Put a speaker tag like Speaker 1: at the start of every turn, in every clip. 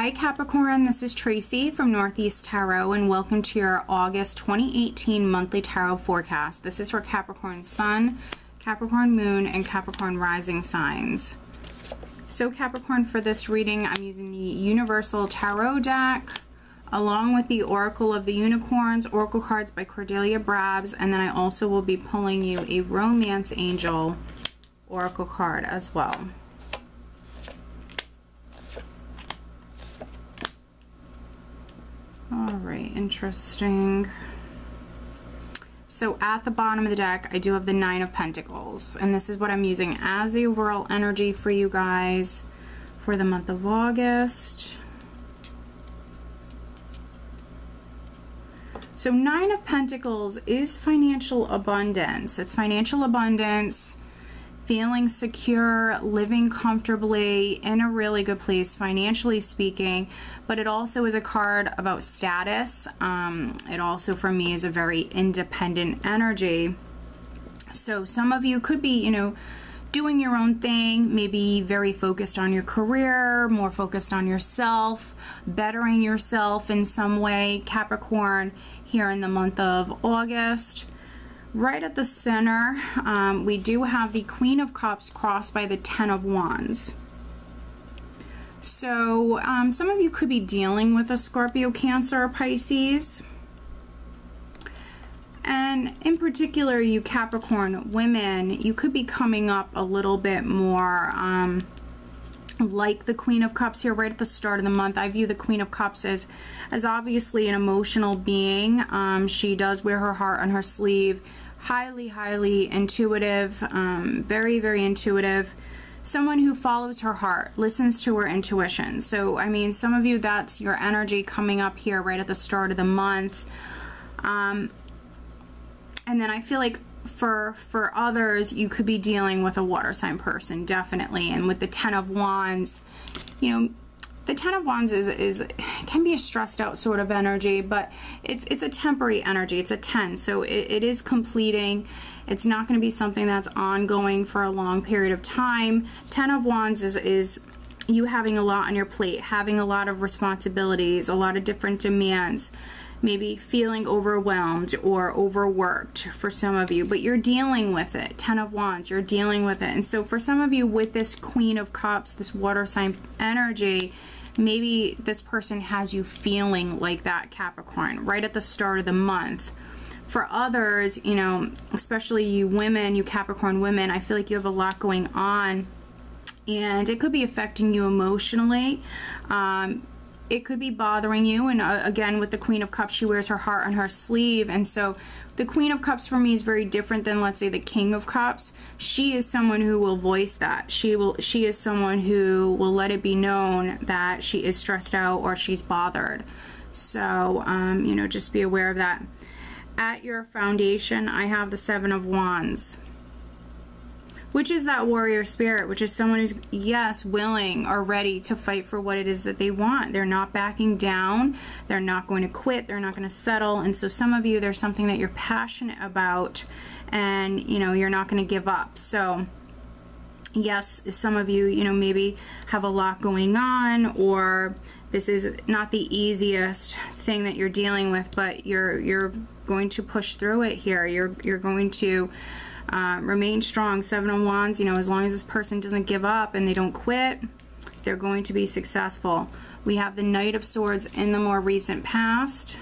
Speaker 1: Hi Capricorn, this is Tracy from Northeast Tarot and welcome to your August 2018 monthly tarot forecast. This is for Capricorn Sun, Capricorn Moon, and Capricorn Rising signs. So Capricorn, for this reading I'm using the Universal Tarot deck along with the Oracle of the Unicorns, Oracle cards by Cordelia Brabs, and then I also will be pulling you a Romance Angel Oracle card as well. Alright, interesting. So at the bottom of the deck, I do have the Nine of Pentacles. And this is what I'm using as the overall energy for you guys for the month of August. So Nine of Pentacles is financial abundance. It's financial abundance, feeling secure, living comfortably, in a really good place financially speaking, but it also is a card about status. It also for me is a very independent energy. So some of you could be, doing your own thing, maybe very focused on your career, more focused on yourself, bettering yourself in some way, Capricorn, here in the month of August. Right at the center, we do have the Queen of Cups crossed by the Ten of Wands. So some of you could be dealing with a Scorpio, Cancer, or Pisces. And in particular, you Capricorn women, you could be coming up a little bit more like the Queen of Cups here right at the start of the month. I view the Queen of Cups as obviously an emotional being. She does wear her heart on her sleeve. Highly intuitive, very intuitive. Someone who follows her heart, listens to her intuition. So, I mean, some of you, that's your energy coming up here right at the start of the month. And then I feel like for others, you could be dealing with a water sign person, definitely. And with the Ten of Wands, the Ten of Wands can be a stressed out sort of energy, but it's a temporary energy. It's a 10, so it is completing. It's not going to be something that's ongoing for a long period of time. Ten of Wands is you having a lot on your plate, having a lot of responsibilities, a lot of different demands, maybe feeling overwhelmed or overworked for some of you, but you're dealing with it. Ten of Wands, you're dealing with it. And so for some of you with this Queen of Cups, this water sign energy, maybe this person has you feeling like that, Capricorn, right at the start of the month. For others, especially you women, you Capricorn women, I feel like you have a lot going on and it could be affecting you emotionally. It could be bothering you, and again with the Queen of Cups, she wears her heart on her sleeve, and so the Queen of Cups for me is very different than, let's say, the King of Cups. She is someone who will voice that. She is someone who will let it be known that she is stressed out or she's bothered. So just be aware of that. At your foundation, I have the Seven of Wands, which is that warrior spirit, which is someone who's, yes, willing or ready to fight for what it is that they want. They're not backing down. They're not going to quit. They're not going to settle. And so some of you, there's something that you're passionate about and, you're not going to give up. So, yes, some of you, maybe have a lot going on, or this is not the easiest thing that you're dealing with, but you're going to push through it here. You're going to remain strong. Seven of Wands, as long as this person doesn't give up and they don't quit, they're going to be successful. We have the Knight of Swords in the more recent past,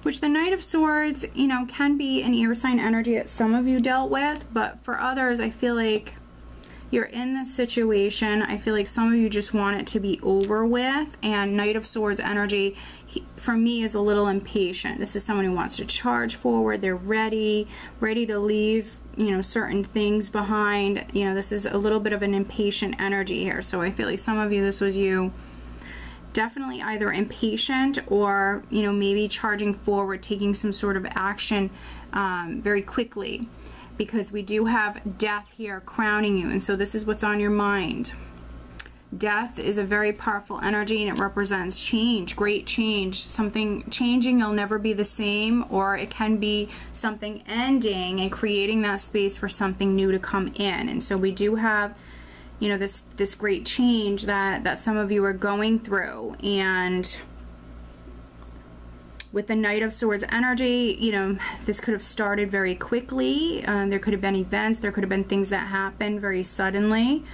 Speaker 1: which the Knight of Swords, can be an air sign energy that some of you dealt with, but for others, I feel like you're in this situation. I feel like some of you just want it to be over with, and Knight of Swords energy for me is a little impatient. This is someone who wants to charge forward. They're ready to leave, certain things behind. This is a little bit of an impatient energy here. So I feel like some of you, this was you definitely either impatient or, maybe charging forward, taking some sort of action very quickly. Because we do have death here crowning you, and so this is what's on your mind. Death is a very powerful energy, and it represents change, great change, something changing. You'll never be the same, or it can be something ending and creating that space for something new to come in. And so we do have you know, this great change that some of you are going through. And with the Knight of Swords energy, you know, this could have started very quickly. There could have been events, there could have been things that happened very suddenly.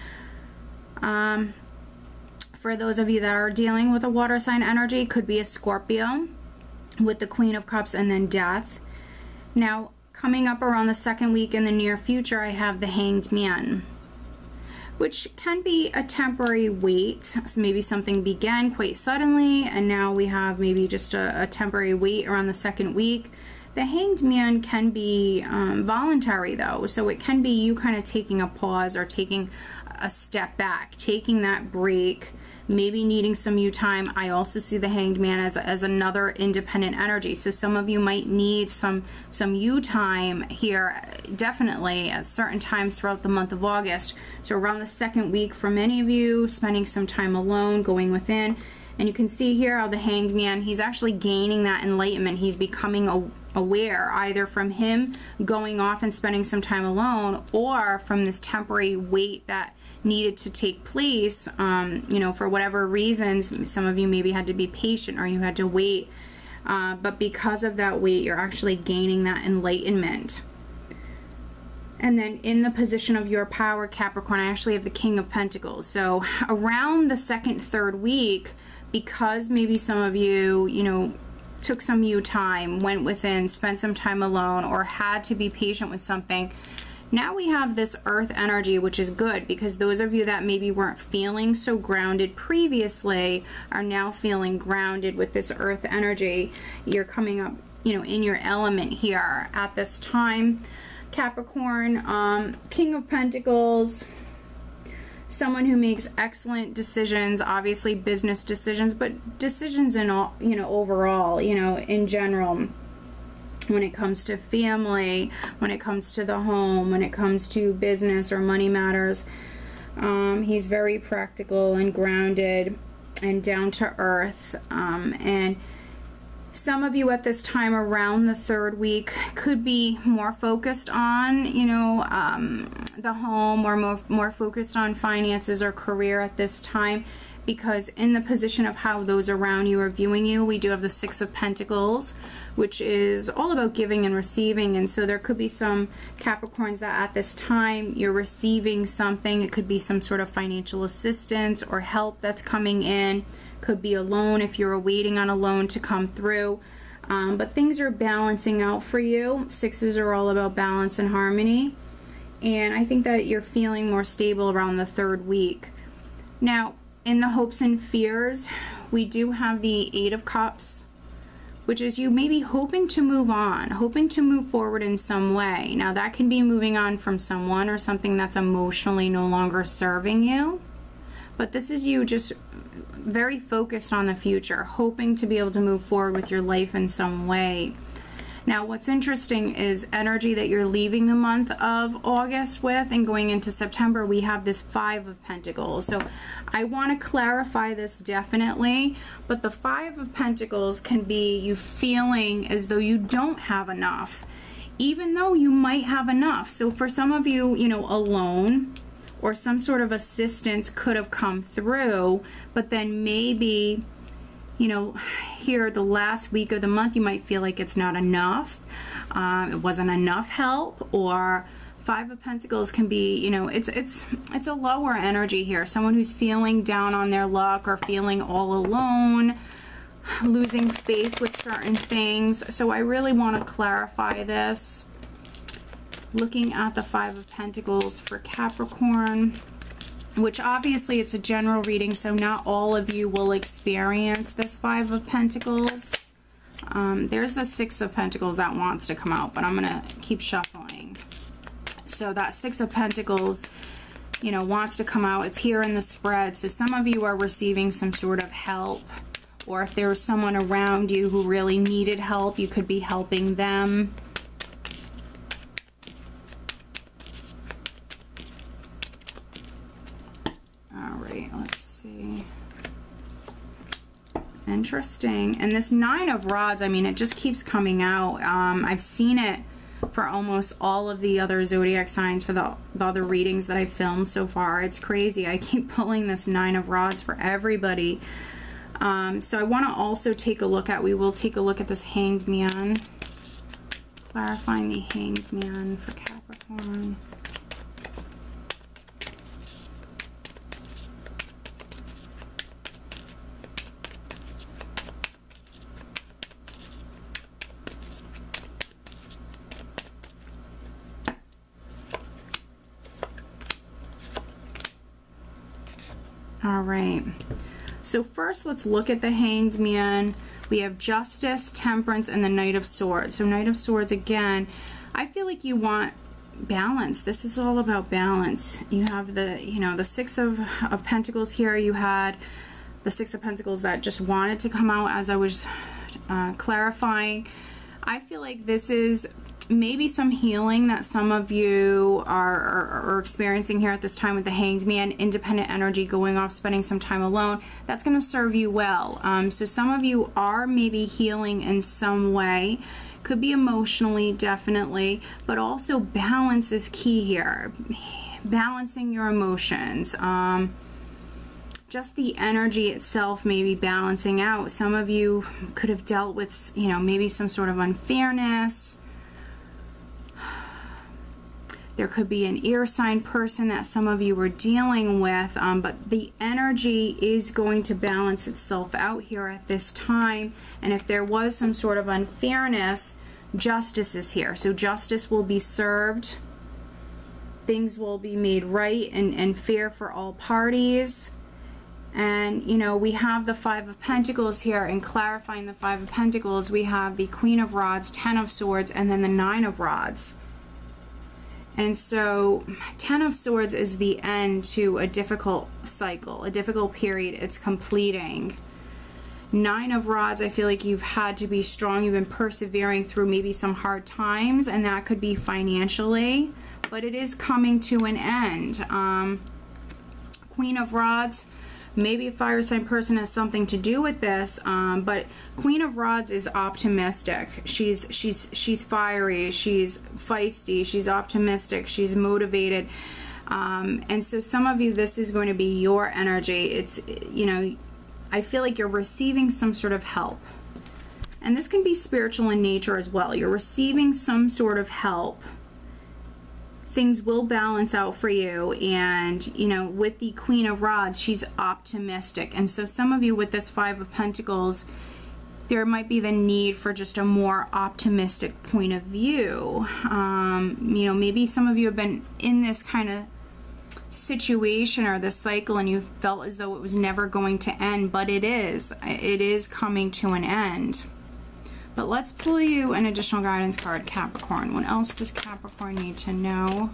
Speaker 1: For those of you that are dealing with a water sign energy, could be a Scorpio with the Queen of Cups and then Death. Now, coming up around the second week in the near future, I have the Hanged Man, which can be a temporary wait. So maybe something began quite suddenly, and now we have maybe just a temporary wait around the second week. The Hanged Man can be voluntary though, so it can be you kind of taking a pause or taking a step back, taking that break, maybe needing some you time. I also see the Hanged Man as another independent energy. So some of you might need some you time here, definitely at certain times throughout the month of August. So around the second week for many of you, spending some time alone, going within. And you can see here how the Hanged Man, he's actually gaining that enlightenment. He's becoming aware, either from him going off and spending some time alone, or from this temporary wait that needed to take place, you know, for whatever reasons. Some of you maybe had to be patient or you had to wait, but because of that wait, you're actually gaining that enlightenment. And then in the position of your power, Capricorn, I actually have the King of Pentacles. So around the second, third week, because maybe some of you, you know, took some you time, went within, spent some time alone, or had to be patient with something, now we have this earth energy, which is good, because those of you that maybe weren't feeling so grounded previously are now feeling grounded with this earth energy. You're coming up, you know, in your element here at this time. Capricorn, King of Pentacles, someone who makes excellent decisions, obviously business decisions, but decisions in all, you know, overall, you know, in general. When it comes to family, when it comes to the home, when it comes to business or money matters, he's very practical and grounded and down to earth. And some of you at this time around the third week could be more focused on, you know, the home, or more focused on finances or career at this time, because in the position of how those around you are viewing you, we do have the Six of Pentacles, which is all about giving and receiving. And so there could be some Capricorns that at this time you're receiving something. It could be some sort of financial assistance or help that's coming in. Could be a loan if you're waiting on a loan to come through. But things are balancing out for you. Sixes are all about balance and harmony. And I think that you're feeling more stable around the third week. Now, in the hopes and fears, we do have the Eight of Cups, which is you maybe hoping to move on, hoping to move forward in some way. Now that can be moving on from someone or something that's emotionally no longer serving you. But this is you just very focused on the future, hoping to be able to move forward with your life in some way. Now what's interesting is energy that you're leaving the month of August with and going into September, we have this Five of Pentacles. So I want to clarify this definitely, but the Five of Pentacles can be you feeling as though you don't have enough, even though you might have enough. So for some of you, you know, a loan or some sort of assistance could have come through, but then maybe, you know, here the last week of the month you might feel like it's not enough, it wasn't enough help. Or Five of Pentacles can be, you know, it's a lower energy here, someone who's feeling down on their luck or feeling all alone, losing faith with certain things. So I really want to clarify this, looking at the Five of Pentacles for Capricorn, which obviously it's a general reading, so not all of you will experience this Five of Pentacles. There's the Six of Pentacles that wants to come out, but I'm going to keep shuffling. So that Six of Pentacles, you know, wants to come out. It's here in the spread. So some of you are receiving some sort of help, or if there was someone around you who really needed help, you could be helping them. Interesting. And this Nine of Rods, I mean, it just keeps coming out. I've seen it for almost all of the other zodiac signs for the other readings that I've filmed so far. It's crazy. I keep pulling this 9 of Rods for everybody. So I want to also take a look at, we will take a look at this Hanged Man. Clarifying the Hanged Man for Capricorn. All right, so first let's look at the Hanged Man. We have Justice, Temperance, and the Knight of Swords. So Knight of Swords, again, I feel like you want balance. This is all about balance. You have the, you know, the Six of Pentacles here. You had the Six of Pentacles that just wanted to come out as I was clarifying. I feel like this is maybe some healing that some of you are experiencing here at this time with the Hanged Man, independent energy, going off, spending some time alone. That's going to serve you well. So some of you are maybe healing in some way. Could be emotionally, definitely, but also balance is key here. Balancing your emotions. Just the energy itself maybe balancing out. Some of you could have dealt with, you know, maybe some sort of unfairness. There could be an air sign person that some of you were dealing with, but the energy is going to balance itself out here at this time. And if there was some sort of unfairness, justice is here. So justice will be served. Things will be made right and fair for all parties. And, you know, we have the Five of Pentacles here, and clarifying the Five of Pentacles, we have the Queen of Rods, 10 of Swords, and then the 9 of Rods. And so 10 of Swords is the end to a difficult cycle, a difficult period. It's completing. 9 of Rods, I feel like you've had to be strong. You've been persevering through maybe some hard times, and that could be financially, but it is coming to an end. Queen of Rods, maybe a fire sign person has something to do with this, but Queen of Rods is optimistic. She's fiery, she's feisty, she's optimistic, she's motivated. And so some of you, this is going to be your energy. It's, you know, I feel like you're receiving some sort of help. And this can be spiritual in nature as well. You're receiving some sort of help. Things will balance out for you. And, you know, with the Queen of Rods, she's optimistic. And so some of you with this Five of Pentacles, there might be the need for just a more optimistic point of view. You know, maybe some of you have been in this kind of situation or this cycle and you felt as though it was never going to end, but it is coming to an end. But let's pull you an additional guidance card, Capricorn. What else does Capricorn need to know?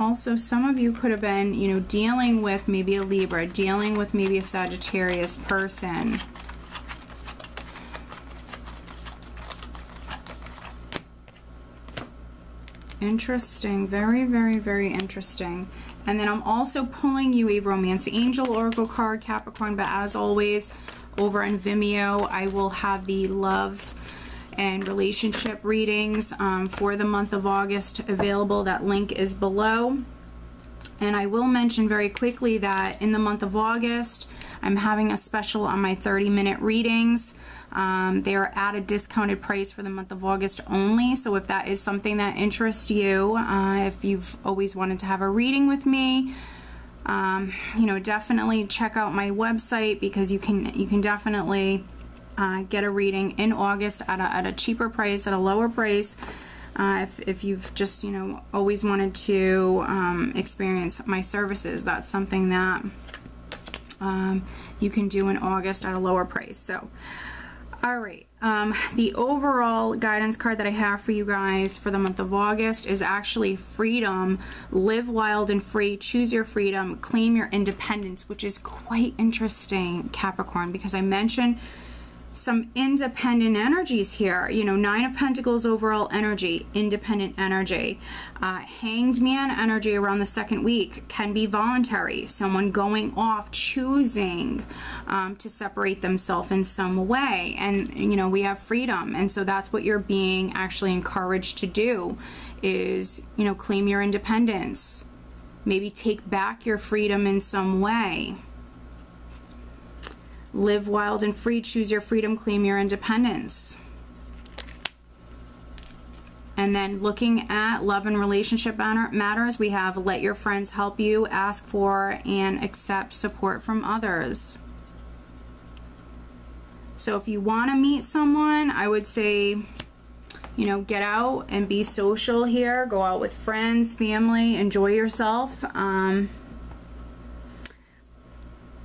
Speaker 1: Also, some of you could have been, you know, dealing with maybe a Libra, dealing with maybe a Sagittarius person. Interesting. Very, very, very interesting. And then I'm also pulling you a Romance Angel Oracle card, Capricorn, but as always, over on Vimeo, I will have the love and relationship readings for the month of August available. That link is below. And I will mention very quickly that in the month of August, I'm having a special on my 30-minute readings. They are at a discounted price for the month of August only. So if that is something that interests you, if you've always wanted to have a reading with me, you know, definitely check out my website, because you can definitely get a reading in August at a cheaper price, at a lower price. If you've just, you know, always wanted to experience my services, that's something that you can do in August at a lower price. So, all right, the overall guidance card that I have for you guys for the month of August is actually freedom. Live wild and free, choose your freedom, claim your independence, which is quite interesting, Capricorn, because I mentioned some independent energies here. You know, 9 of Pentacles overall energy, independent energy. Hanged Man energy around the second week can be voluntary. Someone going off, choosing to separate themselves in some way. And, you know, we have freedom. And so that's what you're being actually encouraged to do is, you know, claim your independence. Maybe take back your freedom in some way. Live wild and free, choose your freedom, claim your independence. And then looking at love and relationship matters, we have let your friends help you, ask for and accept support from others. So if you want to meet someone, I would say, you know, get out and be social here. Go out with friends, family, enjoy yourself.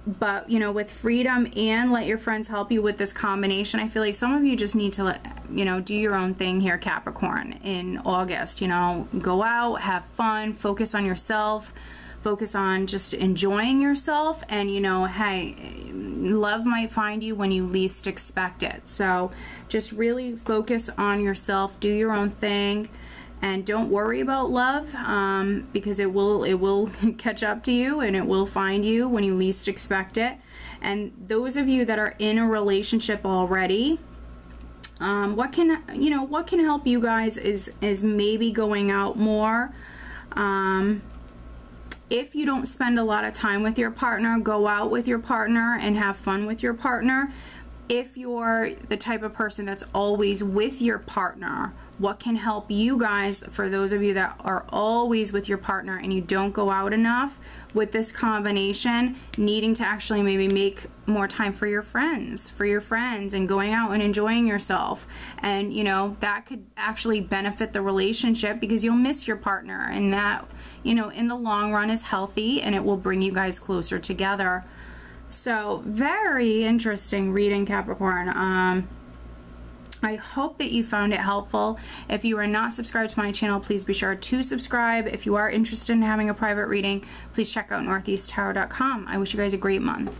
Speaker 1: But, you know, with freedom and let your friends help you with this combination, I feel like some of you just need to, you know, do your own thing here, Capricorn, in August. You know, go out, have fun, focus on yourself, focus on just enjoying yourself. And, you know, hey, love might find you when you least expect it. So just really focus on yourself, do your own thing. And don't worry about love because it will catch up to you and it will find you when you least expect it. And those of you that are in a relationship already, what can help you guys is maybe going out more. If you don't spend a lot of time with your partner, go out with your partner and have fun with your partner. If you're the type of person that's always with your partner, what can help you guys, for those of you that are always with your partner and you don't go out enough, with this combination, needing to actually maybe make more time for your friends and going out and enjoying yourself. And, you know, that could actually benefit the relationship because you'll miss your partner, and that, you know, in the long run is healthy and it will bring you guys closer together. So very interesting reading, Capricorn. I hope that you found it helpful. If you are not subscribed to my channel, please be sure to subscribe. If you are interested in having a private reading, please check out northeasttarot.com. I wish you guys a great month.